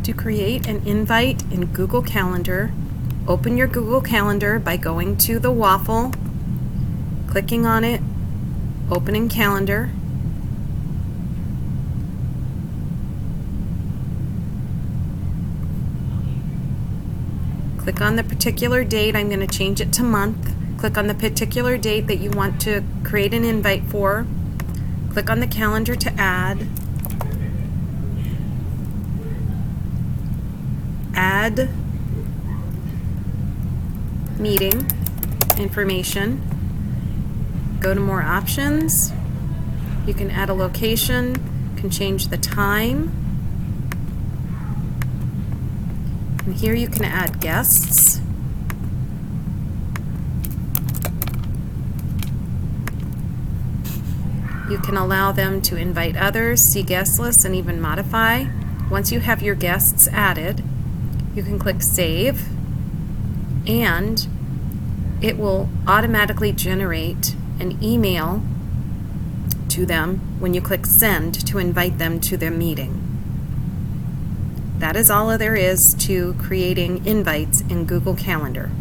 To create an invite in Google Calendar, open your Google Calendar by going to the waffle, clicking on it, opening Calendar. Click on the particular date. I'm going to change it to month. Click on the particular date that you want to create an invite for. Click on the calendar to add. Add meeting information. Go to more options. You can add a location, can change the time. And here you can add guests. You can allow them to invite others, see guest lists, and even modify. Once you have your guests added, you can click Save, and it will automatically generate an email to them when you click Send to invite them to their meeting. That is all there is to creating invites in Google Calendar.